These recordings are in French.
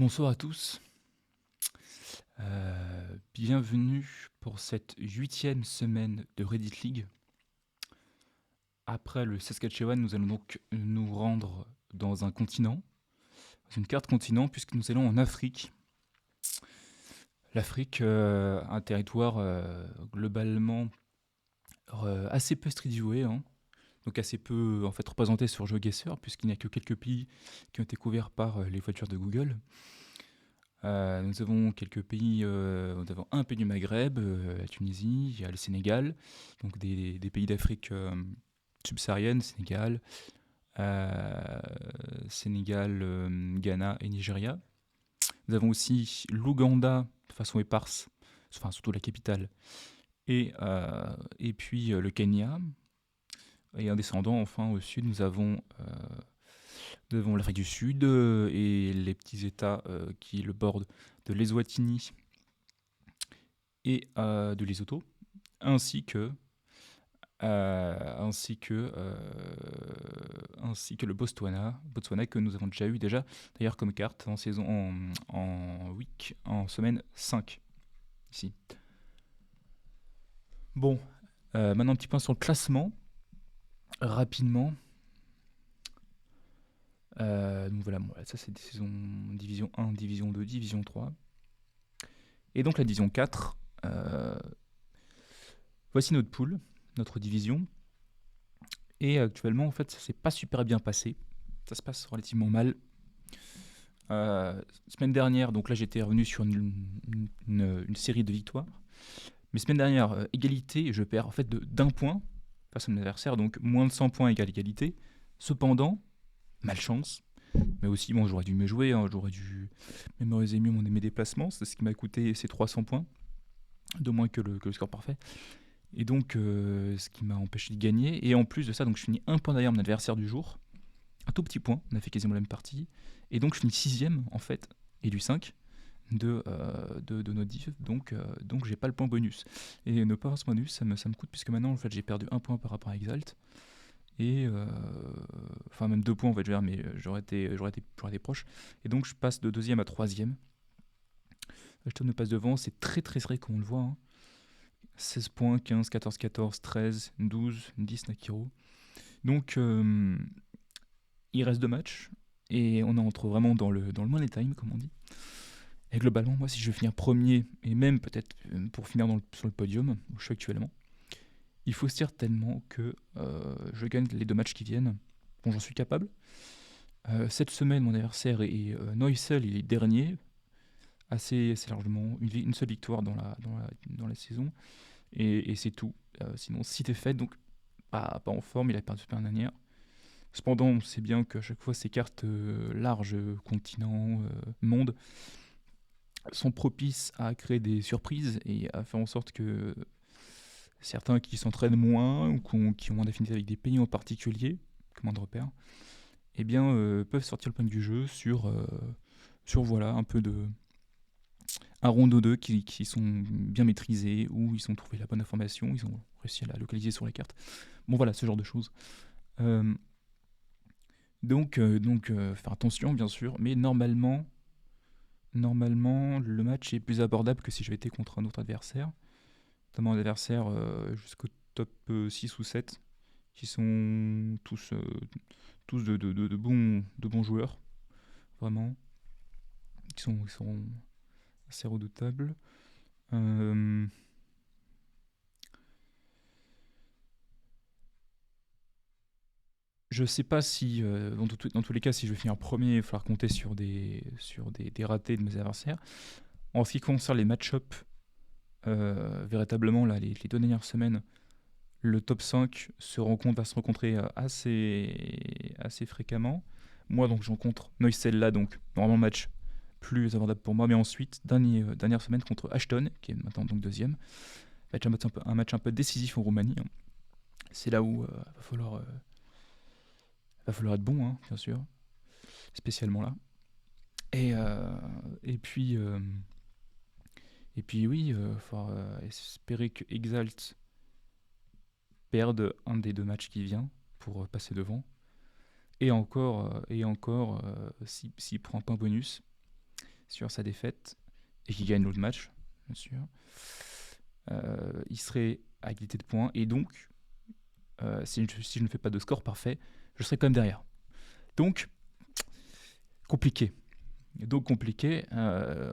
Bonsoir à tous, bienvenue pour cette 8e semaine de Reddit League. Après le Saskatchewan, nous allons donc nous rendre dans un continent, dans une carte continent, puisque nous allons en Afrique. L'Afrique, un territoire globalement assez peu street-viewé, hein, donc assez peu en fait représenté sur GeoGuessr, puisqu'il n'y a que quelques pays qui ont été couverts par les voitures de Google. Nous avons quelques pays, nous avons un pays du Maghreb, la Tunisie, il y a le Sénégal, donc des pays d'Afrique subsaharienne, euh, Sénégal, Ghana et Nigeria. Nous avons aussi l'Ouganda, de façon éparse, enfin surtout la capitale, et puis le Kenya. Et en descendant enfin au sud, nous avons l'Afrique du Sud et les petits États qui le bordent de l'Eswatini et de Lesotho, ainsi que, ainsi que, ainsi que le Botswana que nous avons déjà eu d'ailleurs comme carte en saison en semaine 5 ici. Bon, maintenant un petit point sur le classement rapidement. Donc voilà, bon, ça c'est des saisons division 1, division 2, division 3. Et donc la division 4, voici notre pool, notre division. Et actuellement, en fait, ça s'est pas super bien passé. Ça se passe relativement mal. Semaine dernière, donc là j'étais revenu sur une série de victoires. Mais semaine dernière, égalité, je perds en fait d'un point face à mon adversaire, donc moins de 100 points égale égalité. Cependant, malchance, mais aussi, bon, j'aurais dû mieux jouer, hein, j'aurais dû mémoriser mieux mes déplacements, c'est ce qui m'a coûté ces 300 points, de moins que le score parfait. Et donc, ce qui m'a empêché de gagner. Et en plus de ça, donc, je finis un point derrière mon adversaire du jour. Un tout petit point, on a fait quasiment la même partie. Et donc, je finis 6ème, en fait, et du 5 de notre div. Donc, j'ai pas le point bonus. Et ne pas avoir ce bonus, ça me coûte, puisque maintenant, en fait, j'ai perdu un point par rapport à Exalt. Et enfin, même 2 points, en fait, je veux dire, mais j'aurais été proche. Et donc, je passe de 2ème à 3ème. Je me passe devant, c'est très très serré, comme on le voit, hein. 16 points, 15, 14, 14, 13, 12, 10 Nakiro. Donc, il reste 2 matchs et on entre vraiment dans le money time, comme on dit. Et globalement, moi, si je veux finir premier, et même peut-être pour finir sur le podium, où je suis actuellement, il faut certainement que je gagne les 2 matchs qui viennent. Bon, j'en suis capable. Cette semaine, mon adversaire est Noisel, il est dernier, assez largement, une seule victoire dans la saison. Et c'est tout. Sinon, 6 défaites, donc pas en forme, il a perdu la dernière. Cependant, on sait bien qu'à chaque fois, ces cartes larges, continents, monde, sont propices à créer des surprises et à faire en sorte que certains qui s'entraînent moins ou qui ont moins d'affinité avec des pays en particulier, comme un de repère, eh bien, peuvent sortir le point du jeu sur voilà, un peu de un rondo 2 qui sont bien maîtrisés, où ils ont trouvé la bonne information, ils ont réussi à la localiser sur la carte. Bon voilà, ce genre de choses. Euh, donc, faire attention bien sûr, mais normalement, le match est plus abordable que si j'avais été contre un autre adversaire, notamment un adversaire jusqu'au top 6 ou 7, qui sont tous de bons joueurs, vraiment, qui sont assez redoutables. Euh, Je sais pas si, dans tous les cas, si je vais finir premier, il va falloir compter sur des ratés de mes adversaires. En ce qui concerne les match-ups, véritablement, là, les 2 dernières semaines, le top 5 va se rencontrer assez fréquemment. Moi, donc, j'en rencontre Noisel là, donc, normalement, match plus abordable pour moi. Mais ensuite, dernière semaine contre Ashton, qui est maintenant donc deuxième. Va être un match un peu décisif en Roumanie, hein. C'est là où va falloir être bon, hein, bien sûr, spécialement là. Et, euh, et puis, euh, et puis oui, il va falloir espérer que Exalt perde un des 2 matchs qui vient pour passer devant. Et encore, s'il prend un point bonus. sur sa défaite et qui gagne l'autre match, bien sûr, il serait à égalité de points et donc, si je ne fais pas de score parfait, je serais quand même derrière. Donc, compliqué.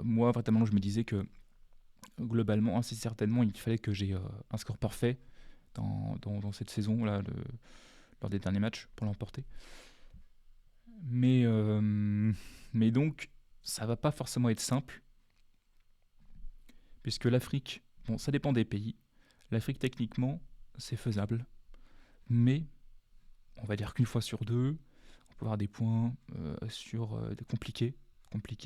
Moi, vraiment, je me disais que globalement, assez certainement, il fallait que j'ai un score parfait dans cette saison, là, lors des derniers matchs, pour l'emporter. Mais donc, ça va pas forcément être simple, puisque l'Afrique, bon, ça dépend des pays. L'Afrique, techniquement, c'est faisable, mais on va dire qu'une fois sur deux, on peut avoir des points compliqués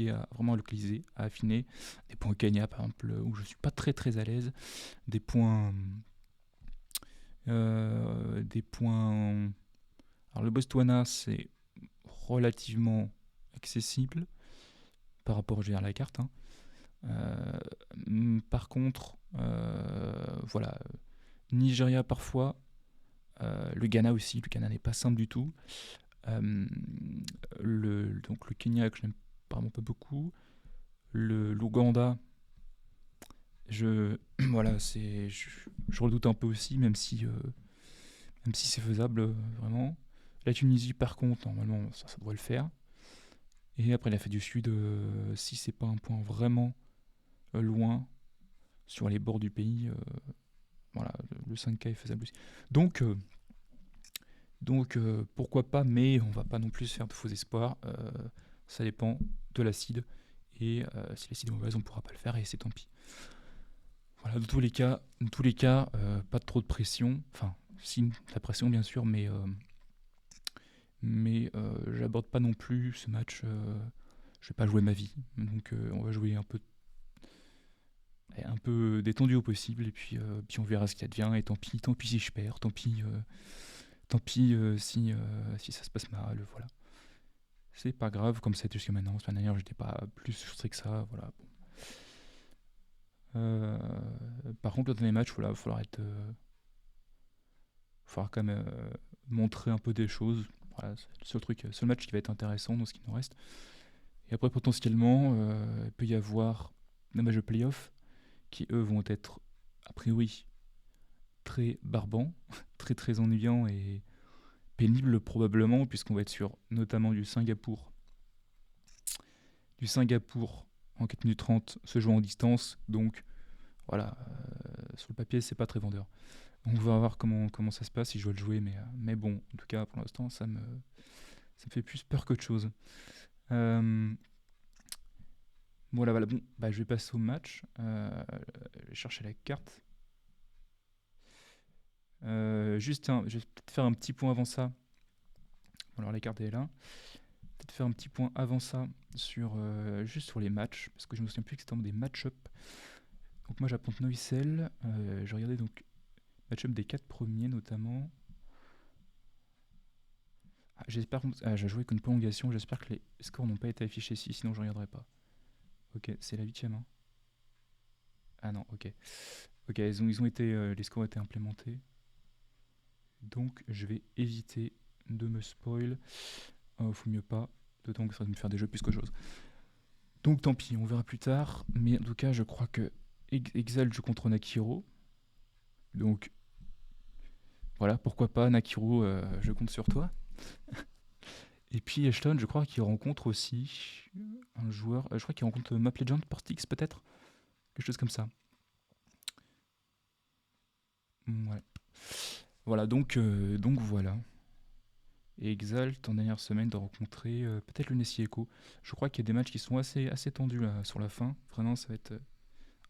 à vraiment localiser, à affiner. Des points au Kenya, par exemple, où je suis pas très très à l'aise. Des points. Des points. Alors, le Botswana, c'est relativement accessible par rapport à la carte. Hein. Par contre, voilà, Nigeria parfois, le Ghana aussi, le Ghana n'est pas simple du tout. Donc le Kenya que je n'aime apparemment pas beaucoup, l'Ouganda, voilà, je redoute un peu aussi, même si c'est faisable vraiment. La Tunisie par contre, normalement ça devrait le faire. Et après l'Afrique du Sud, si c'est pas un point vraiment loin sur les bords du pays, voilà, le 5K est faisable aussi. Donc, pourquoi pas, mais on va pas non plus se faire de faux espoirs. Ça dépend de l'acide. Et si l'acide est mauvaise, on pourra pas le faire et c'est tant pis. Voilà, dans tous les cas, pas trop de pression. Enfin, si, de la pression bien sûr, mais j'aborde pas non plus ce match. Je vais pas jouer ma vie. Donc on va jouer un peu détendu au possible et puis on verra ce qui advient. Et tant pis si je perds, tant pis si ça se passe mal, voilà. C'est pas grave comme ça a été jusqu'à maintenant. Cette dernière, j'étais pas plus frustré que ça, voilà. Bon. Par contre, le dernier match, voilà, il va falloir quand même montrer un peu des choses. Voilà, c'est le seul match qui va être intéressant dans ce qui nous reste. Et après, potentiellement, il peut y avoir des matchs de playoff qui, eux, vont être a priori très barbants, très très ennuyants et pénibles probablement, puisqu'on va être sur notamment du Singapour en 4 minutes 30 se joue en distance. Donc voilà, sur le papier, c'est pas très vendeur. On va voir comment ça se passe si je dois le jouer, mais bon, en tout cas, pour l'instant, ça me fait plus peur qu'autre chose. Voilà, bon, je vais passer au match. Je vais chercher la carte. Je vais peut-être faire un petit point avant ça. Alors, la carte est là. Peut-être faire un petit point avant ça juste sur les matchs, parce que je me souviens plus exactement des match-up. Donc moi j'apprends Noisel, je regardais donc match-up des 4 premiers notamment. J'ai joué avec une prolongation, j'espère que les scores n'ont pas été affichés ici, sinon je regarderai pas. Ok, c'est la 8ème. Hein. Ah non, ok. Ok, les scores ont été implémentés. Donc je vais éviter de me spoil. Faut mieux pas, d'autant que ça va me faire des jeux plus qu'autre chose. Donc tant pis, on verra plus tard. Mais en tout cas, je crois que Exalt joue contre Nakiro. Donc voilà, pourquoi pas, Nakiro, je compte sur toi. Et puis Ashton, je crois qu'il rencontre aussi un joueur. Je crois qu'il rencontre Map Legend Portix peut-être. Quelque chose comme ça. Ouais. Voilà, donc voilà. Et Exalt, en dernière semaine, de rencontrer peut-être le Nessie Echo. Je crois qu'il y a des matchs qui sont assez tendus là, sur la fin. Vraiment, ça va être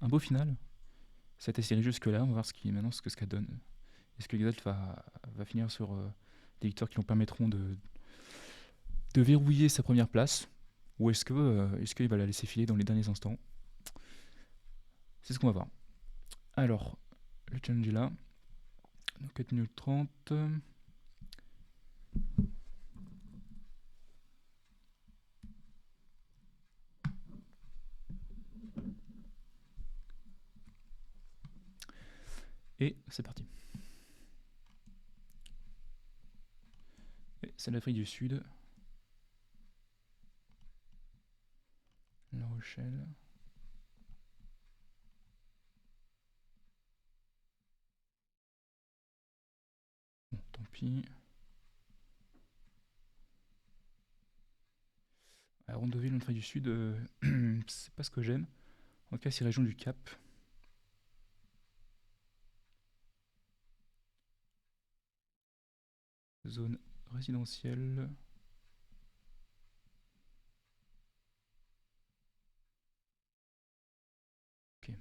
un beau final. Ça a été serré jusque-là. On va voir ce que ça donne. Est-ce que Exalt va finir sur des victoires qui lui permettront de verrouiller sa première place, ou est-ce qu'il va la laisser filer dans les derniers instants? C'est ce qu'on va voir. Alors, le challenge est là. Donc 4 minutes 30. Et c'est parti. Et c'est l'Afrique du Sud. La Rochelle. Bon, tant pis. Rondeville, l'entrée du Sud, c'est pas ce que j'aime. En tout cas, c'est région du Cap. Zone résidentielle. Ok.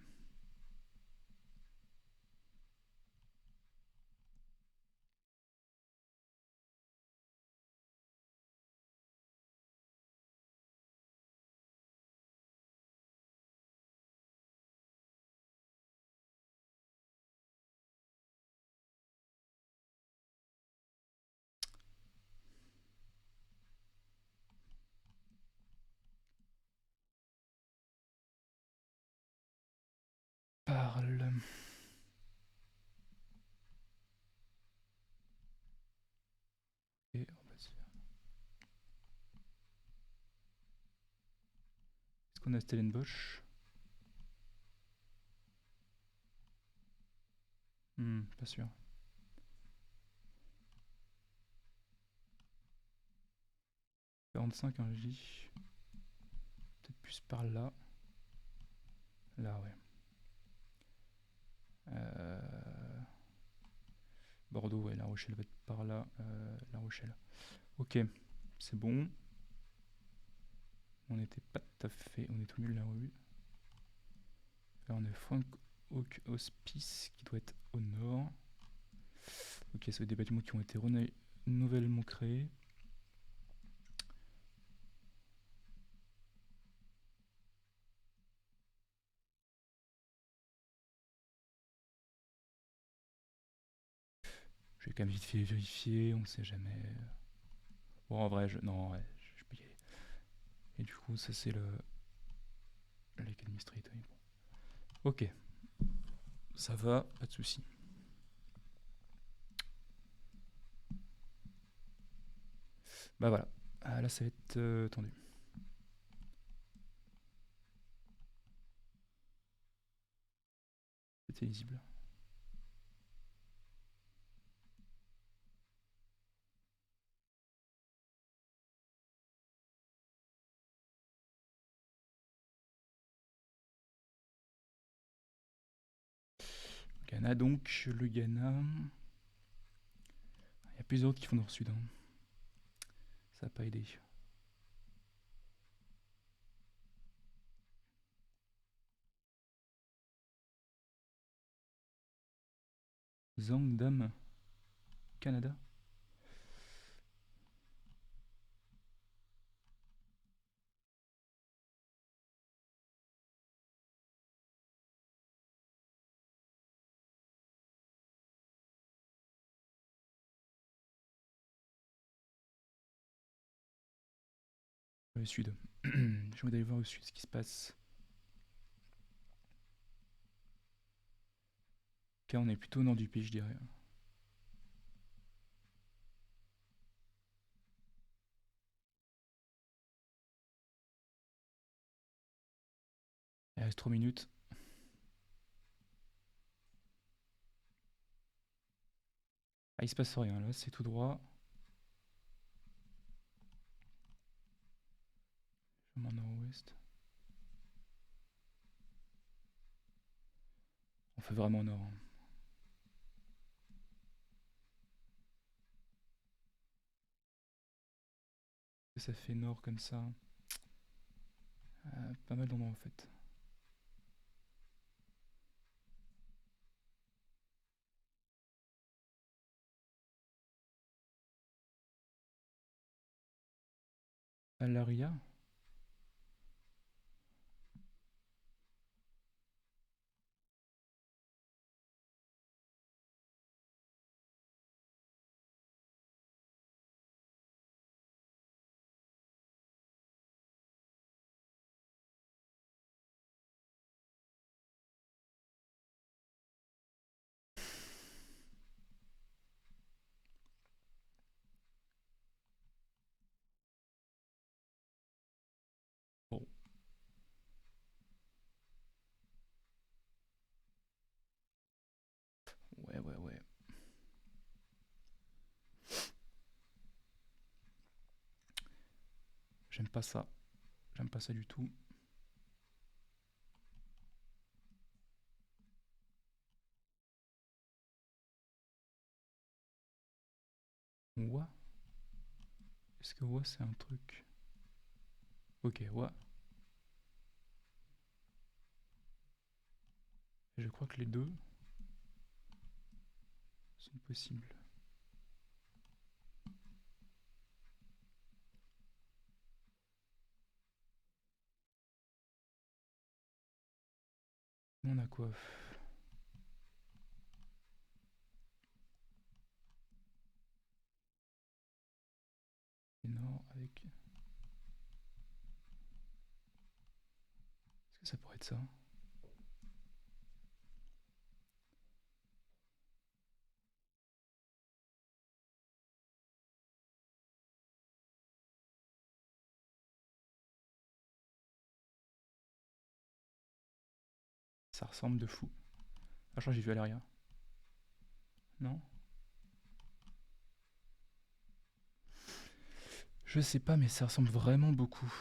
Parle. Et on va se faire. Est-ce qu'on a Stellenbosch? Pas sûr. 45 un J. Peut-être plus par là. Là, ouais. Bordeaux, ouais, La Rochelle va être par là. La Rochelle. Ok, c'est bon. On n'était pas tout à fait. On est tout nul la rue. Là, on a Frank Oak Hospice qui doit être au nord. Ok, c'est des bâtiments qui ont été nouvellement créés. Je vais quand même vite fait vérifier, on sait jamais. Bon, en vrai, non, ouais, je peux y aller. Et du coup, ça c'est l'Academy Street. Oui, bon. Ok, ça va, pas de soucis. Bah voilà, là ça va être tendu. C'était lisible. Ghana donc, le Ghana. Il y a plusieurs autres qui font nord-sud. Hein. Ça n'a pas aidé. Zangdam, Canada. Le sud. J'ai envie d'aller voir au sud ce qui se passe. Car on est plutôt au nord du pays, je dirais. Il reste 3 minutes. Ah, il se passe rien là, c'est tout droit. Chemin nord-ouest. On fait vraiment nord. Hein. Ça fait nord comme ça. Pas mal d'endroits en fait. Alaria. j'aime pas ça. J'aime pas ça du tout. Ouah. Est-ce que ouah c'est un truc? Ok, ouah. Je crois que les deux sont possibles. On a quoi? Ténor avec... Est-ce que ça pourrait être ça? Ça ressemble de fou. Ah, je crois que j'ai vu à l'arrière. Non? Je sais pas, mais ça ressemble vraiment beaucoup.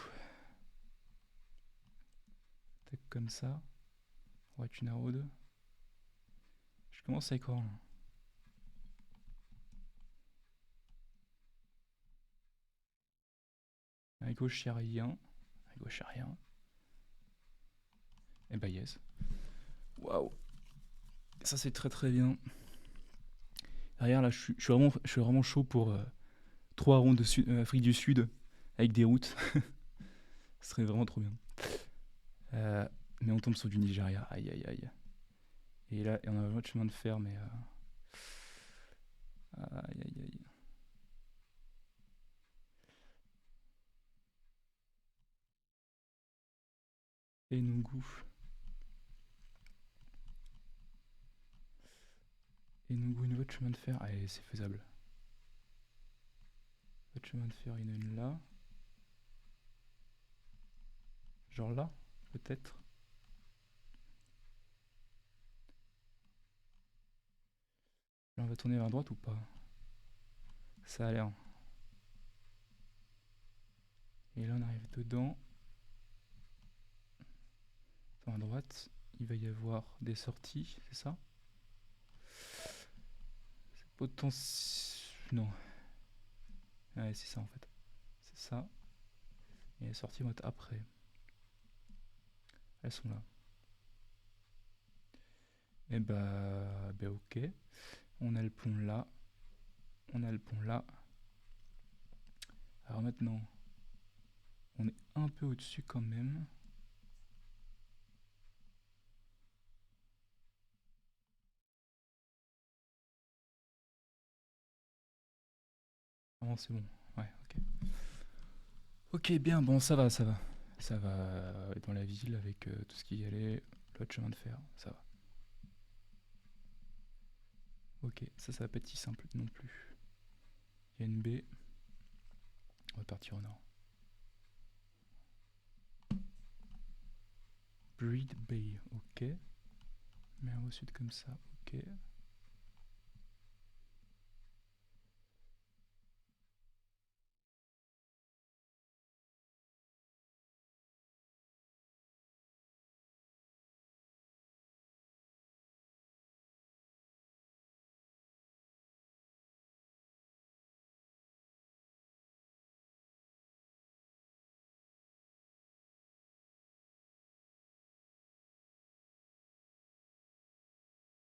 Tac, comme ça. White une road. Je commence à y croire là. À gauche, y'a rien. À gauche, y'a rien. Et bah yes. Waouh. Ça c'est très très bien. Derrière là, je suis vraiment chaud pour 3 rondes de Afrique du Sud avec des routes. Ce serait vraiment trop bien. Mais on tombe sur du Nigeria. Aïe aïe aïe. Et là, on a un autre chemin de fer, mais... Aïe aïe aïe. Enugu. Enugu, une autre chemin de fer. Allez, c'est faisable. Autre chemin de fer, il y en a une là. Genre là, peut-être. Là, on va tourner vers droite ou pas? Ça a l'air. Et là, on arrive dedans. Enfin, à droite, il va y avoir des sorties, c'est ça? C'est potentiel... Non. Ouais, c'est ça en fait. C'est ça. Et les sorties vont être après. Elles sont là. Et bah ok. On a le pont là. On a le pont là. Alors maintenant, on est un peu au-dessus quand même. Oh, c'est bon. Ouais, ok. Ok, bien, bon, ça va, ça va. Ça va dans la ville avec tout ce qui y allait, l'autre chemin de fer, ça va. Ok, ça va pas être si simple non plus. Il y a une baie. On va partir au nord. Breed Bay, ok. Mer au sud comme ça, ok.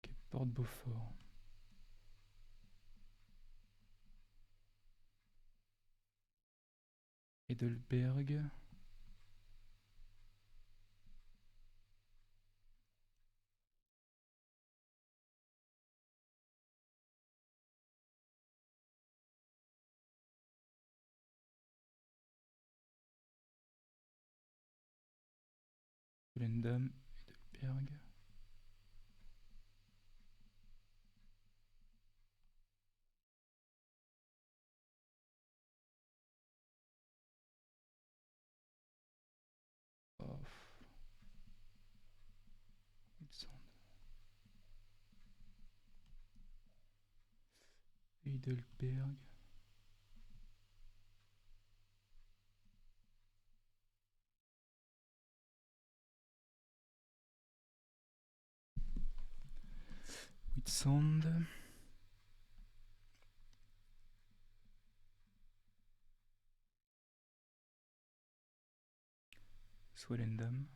Ok, Porte Beaufort. Heidelberg. Volendam, Heidelberg. Oh, Heidelberg. Sand. Swellendam.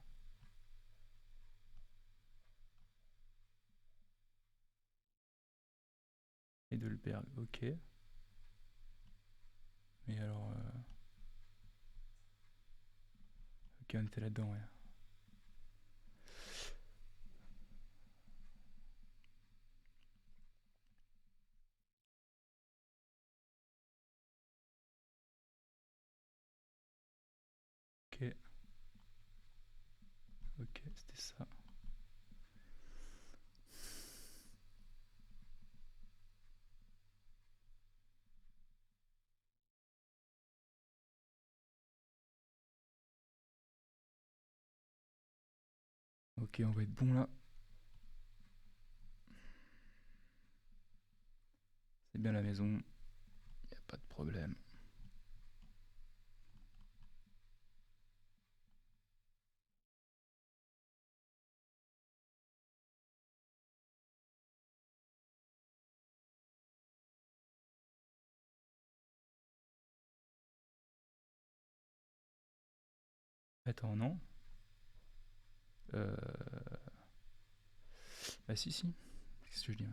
Heidelberg, ok. Mais alors... Ok, on était là-dedans, ouais. Ok. Ok, c'était ça. Ok, on va être bon là. C'est bien la maison. Y a pas de problème. Attends, non. Bah si, si. Qu'est-ce que je dis là?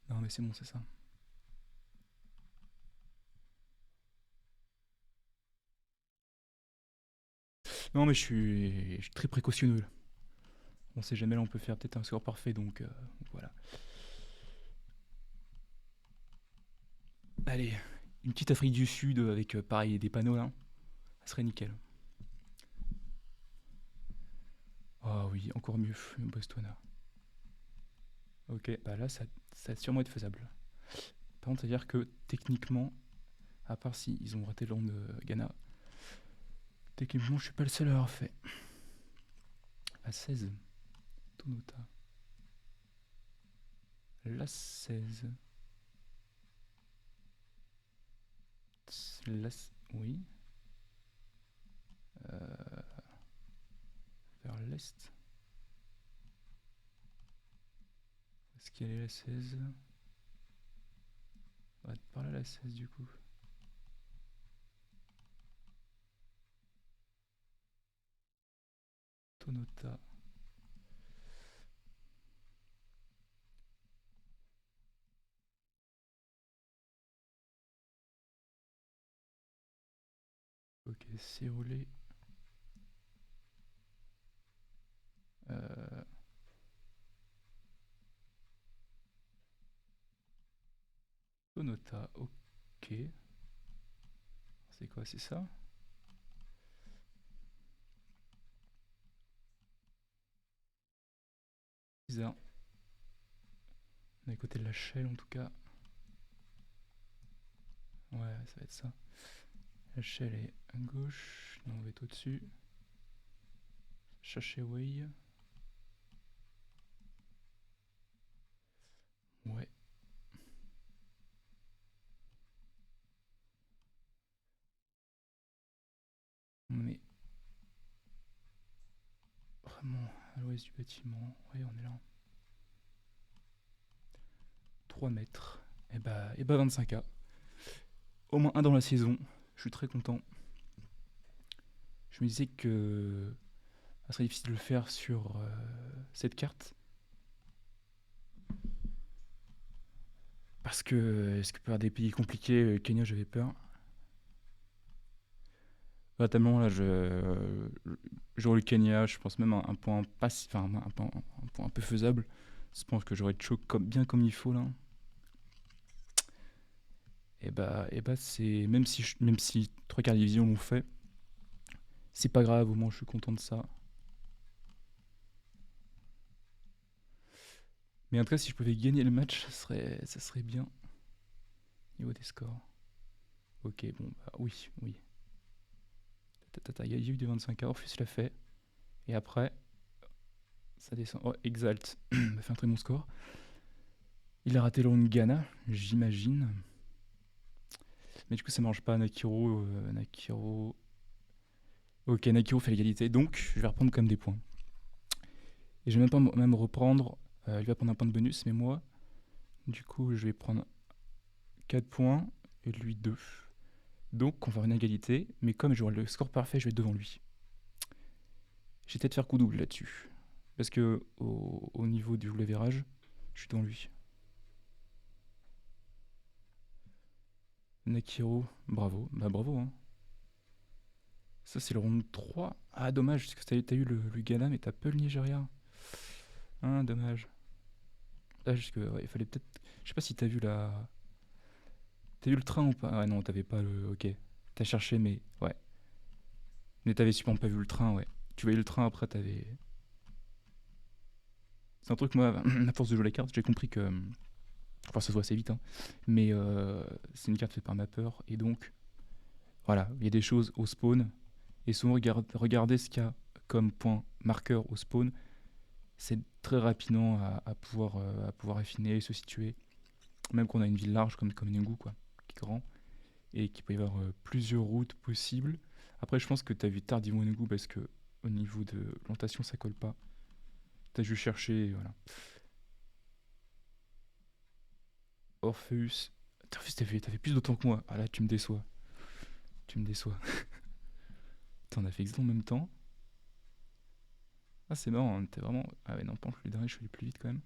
Non mais c'est bon, c'est ça. Non mais je suis très précautionneux là. On sait jamais, là on peut faire peut-être un score parfait, donc voilà. Allez, une petite Afrique du Sud avec pareil des panneaux là. Ça serait nickel. Ah oui, encore mieux, Botswana. Ok, bah là ça va sûrement être faisable. Par contre, c'est-à-dire que techniquement, à part si ils ont raté le round de Ghana, techniquement je suis pas le seul à avoir fait. À 16, Tonota. La 16. Oui. Euh, vers l'est. Est-ce qu'il y a la 16? On va te parler à la 16 du coup. Tonota. Ok, c'est roulé. Euh, Tonota, ok. C'est quoi, c'est ça? Bizarre. On est à côté de la Shell en tout cas. Ouais, ça va être ça. La Shell est à gauche. Non, on va être au-dessus. Shasheway. Ouais. On est vraiment à l'ouest du bâtiment. Ouais, on est là. 3 mètres. Et bah 25K. Au moins un dans la saison. Je suis très content. Je me disais que ça serait difficile de le faire sur cette carte. Parce que peut y avoir des pays compliqués, Kenya j'avais peur. Tellement là j'aurais le Kenya, je pense même un point pas enfin un point un peu faisable. Je pense que j'aurais choc bien comme il faut là. Et bah c'est même si trois quarts de division l'ont fait, c'est pas grave, au moins je suis content de ça. Mais en tout cas si je pouvais gagner le match, ça serait bien. Niveau des scores. Ok, bon bah oui, oui. Il y a eu des 25 heures, Fus l'a fait. Et après, ça descend. Oh, Exalt a fait un très bon score. Il a raté le round Ghana, j'imagine. Mais du coup, ça marche pas. Nakiro. Ok, Nakiro fait l'égalité. Donc, je vais reprendre quand même des points. Et je vais même pas même reprendre. Il va prendre un point de bonus, mais moi, du coup, je vais prendre 4 points et lui 2. Donc, on va avoir une égalité. Mais comme j'aurai le score parfait, je vais être devant lui. J'ai peut-être faire coup double là-dessus. Parce que au niveau du leverage, je suis devant lui. Nakiro, bravo. Bah bravo, hein. Ça, c'est le round 3. Ah, dommage, parce que t'as eu le Ghana, mais t'as pas eu le Nigeria. Hein, dommage. Là, jusque, ouais, il fallait peut-être. Je sais pas si t'as vu la. T'as vu le train ou pas? Ah non, t'avais pas le. Ok. T'as cherché, mais ouais. Mais t'avais sûrement pas vu le train, ouais. Tu voyais le train après, t'avais. C'est un truc, moi, à force de jouer la carte, j'ai compris que. Enfin, ça se voit assez vite, hein. Mais c'est une carte faite par Mapper, et donc, voilà, il y a des choses au spawn, et souvent, regardez ce qu'il y a comme point marqueur au spawn, c'est très rapidement à pouvoir affiner, se situer. Même qu'on a une ville large comme Nungu, quoi, qui est grand, et qu'il peut y avoir plusieurs routes possibles. Après, je pense que tu as vu tardivement Nungu parce que au niveau de l'orientation, ça colle pas. Tu as dû chercher, voilà. Orpheus. Orpheus, t'as fait plus de temps que moi. Ah là, tu me déçois. Tu me déçois. T'en as fait exactement en même temps. Ah, c'est marrant, hein, t'es vraiment. Ah ouais, non, pas le dernier, je suis allé plus vite quand même.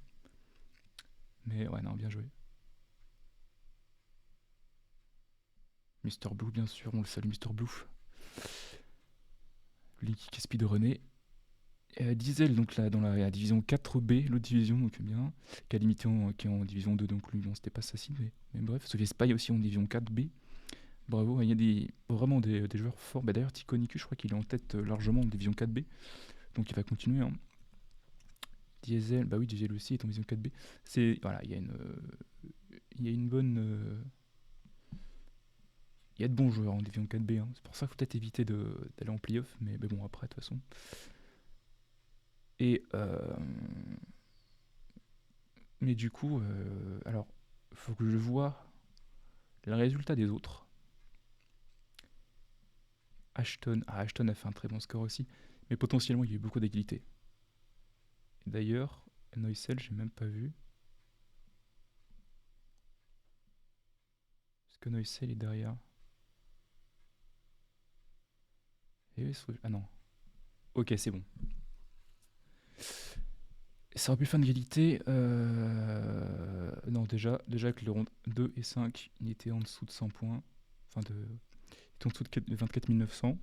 Mais ouais, non, bien joué. Mister Blue, bien sûr, on le salue, Mister Blue. Lui qui est speedrunné. Diesel, donc là, dans la division 4B, l'autre division, donc bien. Calamity qui est en division 2, donc lui, bon, c'était pas facile, mais bref. Sophie Spy aussi en division 4B. Bravo, il y a vraiment des joueurs forts. Bah, d'ailleurs, Tikoniku, je crois qu'il est en tête largement en division 4B, donc il va continuer, hein. Diesel, bah oui, Diesel aussi est en division 4B. Voilà, il y a une bonne. Il y a de bons joueurs en division 4B, hein. C'est pour ça qu'il faut peut-être éviter d'aller en playoff, mais bon, après, de toute façon. Et. Mais du coup, alors, faut que je vois le résultat des autres. Ashton a fait un très bon score aussi, mais potentiellement il y a eu beaucoup d'égalité. D'ailleurs, Noisel, j'ai même pas vu. Parce que Noisel est derrière. Ah non. Ok, c'est bon. Ça aurait pu faire une égalité. Non, déjà que le round 2 et 5, il était en dessous de 100 points. Enfin, il était en dessous de 24 900.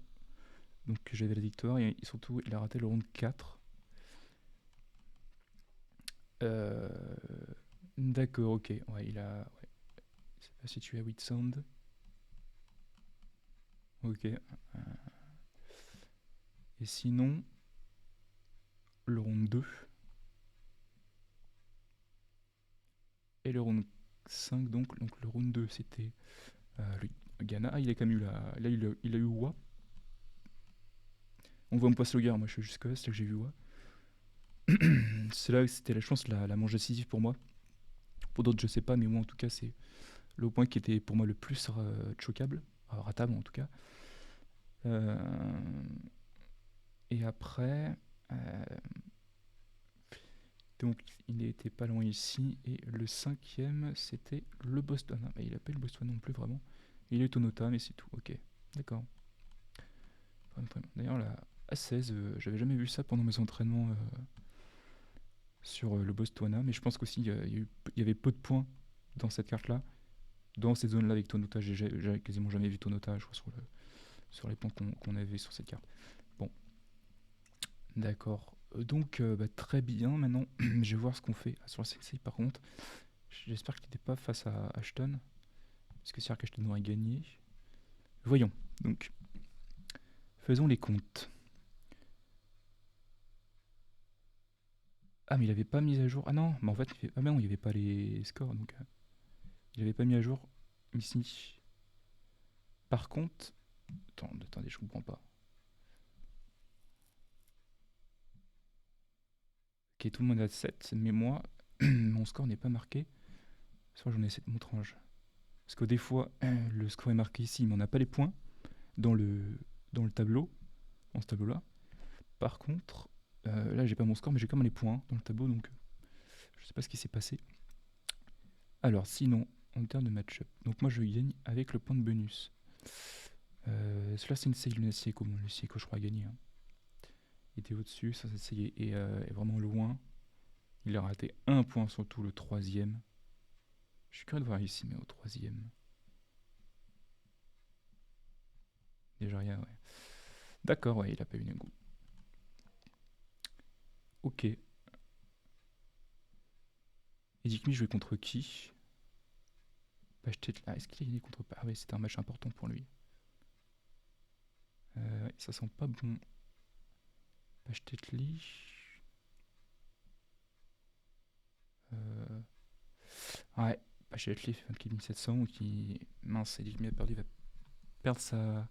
Donc j'avais la victoire. Et surtout, il a raté le round 4. Euh, D'accord, ok. Ouais, il a. Ouais. C'est pas situé à Whitsound. Ok. Et sinon, le round 2 et le round 5, donc le round 2, c'était le Ghana. Ah, il a quand même eu là, il a eu Wa. On voit me passer le gars, moi je suis jusque là, c'est là que j'ai vu Wa. C'est là que c'était, je pense, la manche décisive pour moi. Pour d'autres, je sais pas, mais moi en tout cas, c'est le point qui était pour moi le plus choquable, ratable en tout cas. Euh, et après, euh, donc il était pas loin ici. Et le cinquième, c'était le Botswana. Bah, il a pas eu le Botswana non plus vraiment. Il a eu Tonota, mais c'est tout. Ok, d'accord. D'ailleurs, la A16, j'avais jamais vu ça pendant mes entraînements sur le Botswana, mais je pense qu'aussi il y avait peu de points dans cette carte-là. Dans cette zone-là avec Tonota, j'ai quasiment jamais vu Tonota, je crois, sur les points qu'on avait sur cette carte. Bon, d'accord. Donc, bah, très bien. Maintenant, je vais voir ce qu'on fait sur la CXI. Par contre, j'espère qu'il n'était pas face à Ashton, parce que c'est-à-dire qu'Ashton aurait gagné. Voyons. Donc, faisons les comptes. Ah, mais il avait pas mis à jour. Ah non, mais en fait, ah, mais non, il n'y avait pas les scores, donc il n'avait pas mis à jour ici. Par contre, attendez, je comprends pas. Ok, tout le monde a 7, mais moi, mon score n'est pas marqué. Soit j'en ai 7 moutranges. Parce que des fois, le score est marqué ici, mais on n'a pas les points dans le tableau, dans ce tableau-là. Par contre, là, j'ai pas mon score, mais j'ai quand même les points dans le tableau, donc je sais pas ce qui s'est passé. Alors, sinon, en termes de match-up, donc moi, je gagne avec le point de bonus. Cela, c'est une Sensei Lunasieko. Bon, Lunasieko, je crois, a gagné. Hein. Il était au-dessus, ça, Sensei est vraiment loin. Il a raté un point, surtout le troisième. Je suis curieux de voir ici, mais au troisième. Déjà rien, ouais. D'accord, ouais, il a pas eu Nagu. Ok. Et Dikmi jouait contre qui? Est-ce qu'il a gagné contre... Ah ouais, c'était un match important pour lui. Ça sent pas bon. Pachtetli. Ouais, Pachtetli fait 24 700 qui... Mince, Dikmi a perdu, il va perdre sa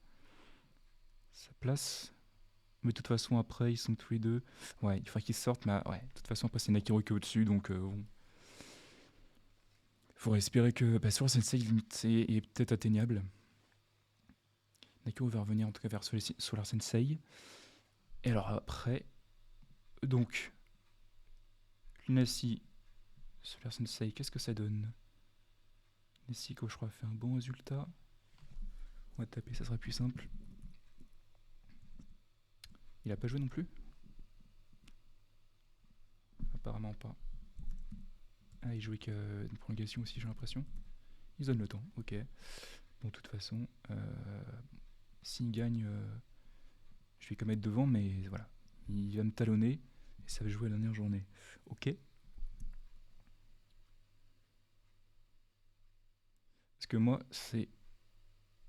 place. Mais de toute façon, après, ils sont tous les deux. Ouais, il faudrait qu'ils sortent, mais ouais, de toute façon, après, c'est Nakiro qui est au-dessus, donc bon. Faudrait espérer que sur Sensei, limite, est peut-être atteignable. Nakiro va revenir en tout cas vers Solar Sensei. Et alors après, donc, Lunasi, Solar Sensei, qu'est-ce que ça donne? Nesiko, je crois, fait un bon résultat. On va taper, ça sera plus simple. Il a pas joué non plus? Apparemment pas. Ah, il jouait qu'une prolongation aussi, j'ai l'impression. Ils donnent le temps, ok. Bon, de toute façon, s'il gagne, je vais quand même être devant, mais voilà. Il va me talonner et ça va jouer la dernière journée. Ok. Parce que moi, c'est.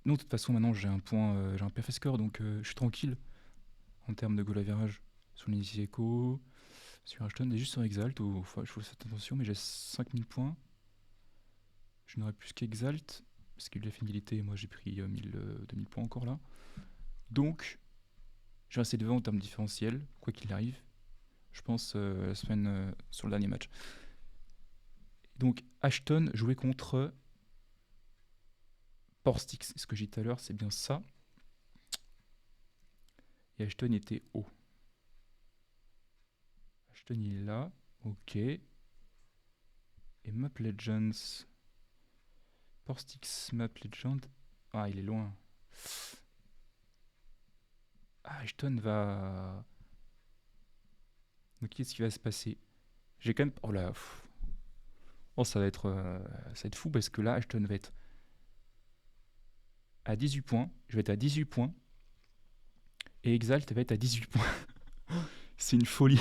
Non, de toute façon, maintenant j'ai un point, j'ai un perfect score, donc je suis tranquille en termes de goal average sur l'Initiaco, sur Ashton et juste sur Exalt, où enfin, je faut faire attention, mais j'ai 5000 points. Je n'aurai plus qu'Exalt, parce qu'il a fait une égalité, et moi j'ai pris 2000 points encore là. Donc, je vais rester devant en termes différentiels, quoi qu'il arrive. Je pense la semaine sur le dernier match. Donc, Ashton jouait contre Porstix, ce que j'ai dit tout à l'heure, c'est bien ça. Et Ashton était haut. Ashton il est là, ok. Et Map Legends. Porstix Map Legend. Ah, il est loin. Ah, Ashton va. Donc, qu'est-ce qui va se passer? J'ai quand même. Oh là. Oh, ça va être fou parce que là, Ashton va être à 18 points. Je vais être à 18 points. Et Exalt va être à 18 points. C'est une folie.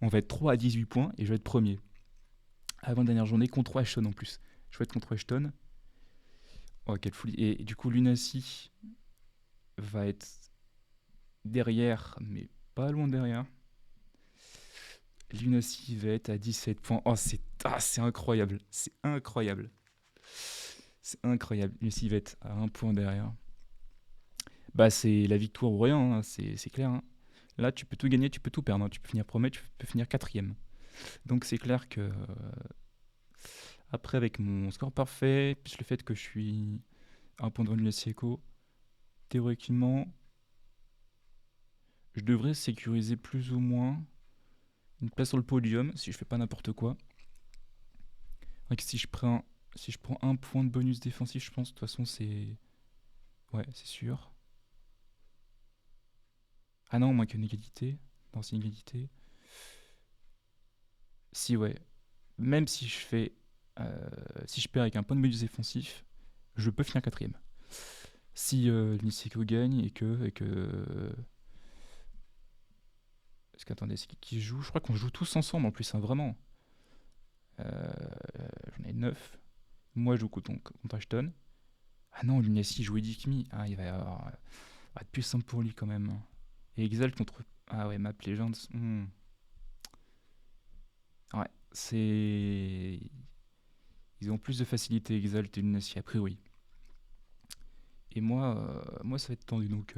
On va être 3 à 18 points et je vais être premier. Avant la dernière journée contre Ashton en plus. Je vais être contre Ashton. Oh, quelle folie. Et du coup, Lunasi va être derrière, mais pas loin derrière. Lunasi va être à 17 points. Oh, c'est incroyable. C'est incroyable. C'est incroyable. Lunasi va être à 1 point derrière. Bah, c'est la victoire ou rien, hein, c'est clair. Hein. Là, tu peux tout gagner, tu peux tout perdre. Hein. Tu peux finir premier, tu peux finir quatrième. Donc, c'est clair que après, avec mon score parfait, plus le fait que je suis à 1 point devant Lunasieko, théoriquement, je devrais sécuriser plus ou moins une place sur le podium si je fais pas n'importe quoi. Donc, si je prends 1 point de bonus défensif, je pense de toute façon c'est. Ouais, c'est sûr. Ah non, moins qu'une égalité. Non, c'est une égalité. Si, ouais. Même si je fais. Si je perds avec un point de bonus défensif, je peux finir quatrième. Si Niseko gagne et que. Parce qu'attendez, c'est qui joue? Je crois qu'on joue tous ensemble en plus, hein, vraiment. J'en ai 9. Moi, je joue contre Ashton. Ah non, Lunasi joue Edikmi. Ah, il va y avoir. Va être plus simple pour lui quand même. Et Exalt contre. Ah ouais, Map Legends. Ouais, c'est. Ils ont plus de facilité, Exalt et Lunasi, a priori. Et moi, ça va être tendu. Donc,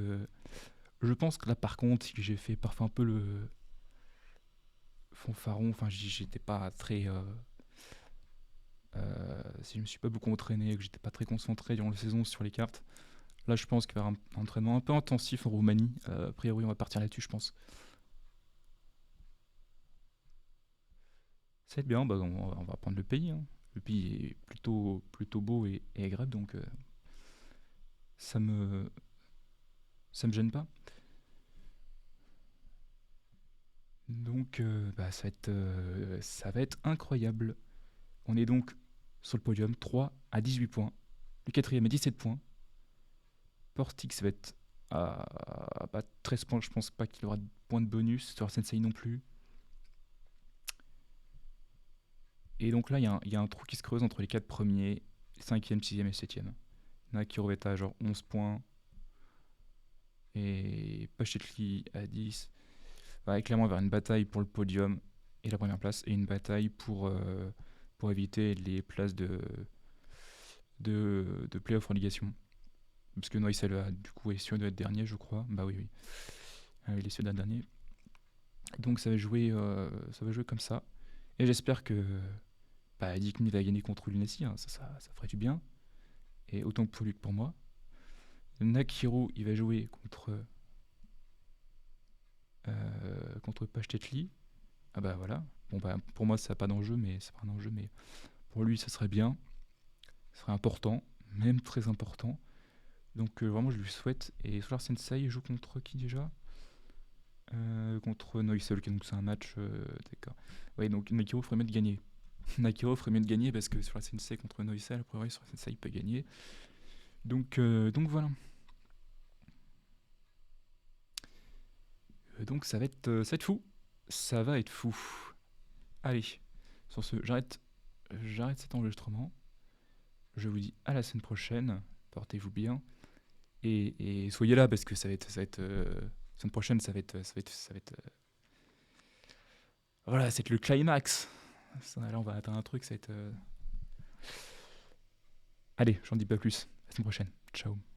je pense que là, par contre, j'ai fait parfois un peu le fanfaron. Enfin, j'étais pas très. Si je me suis pas beaucoup entraîné, que j'étais pas très concentré durant la saison sur les cartes, là je pense qu'il va y avoir un entraînement un peu intensif en Roumanie. A priori, on va partir là-dessus, je pense. Ça va être bien, bah, on va prendre le pays, hein. Le pays est plutôt beau et agréable, donc ça me, ça me gêne pas. Donc bah, ça va être incroyable. On est donc sur le podium, 3 à 18 points. Le quatrième à 17 points. Portix va être à bah, 13 points. Je pense pas qu'il aura de points de bonus. Sur Sensei non plus. Et donc là, il y a un trou qui se creuse entre les 4 premiers, 5e, 6e et 7e. Nakiro va être à genre 11 points. Et Pachetli à 10. Va clairement vers une bataille pour le podium et la première place. Et une bataille pour éviter les places de playoff relégation. Parce que Noisel du coup est sûr d'être dernier, je crois. Bah oui, oui. Il est sûr d'être dernier. Donc ça va jouer comme ça. Et j'espère que bah, Dikmi va gagner contre Lunassi, hein. Ça ferait du bien. Et autant pour lui que pour moi. Nakiro, il va jouer contre Pachtetli. Ah bah voilà. Bon bah pour moi ça n'a pas d'enjeu, mais c'est pas un enjeu, mais pour lui ça serait bien. Ça serait important, même très important. Donc vraiment je lui souhaite. Et Solar Sensei joue contre qui déjà? Contre Noisel, donc c'est un match. D'accord. Ouais, donc Nakiro ferait mieux de gagner. Nakiro ferait mieux de gagner parce que sur la Sensei contre Noisel, a priori sur la Sensei il peut gagner. Donc voilà. Donc ça va être fou. Ça va être fou. Allez, sur ce, j'arrête cet enregistrement. Je vous dis à la semaine prochaine. Portez-vous bien. Et soyez là parce que semaine prochaine, voilà, c'est le climax. Là, on va atteindre un truc, ça va être. Allez, j'en dis pas plus. À la semaine prochaine. Ciao.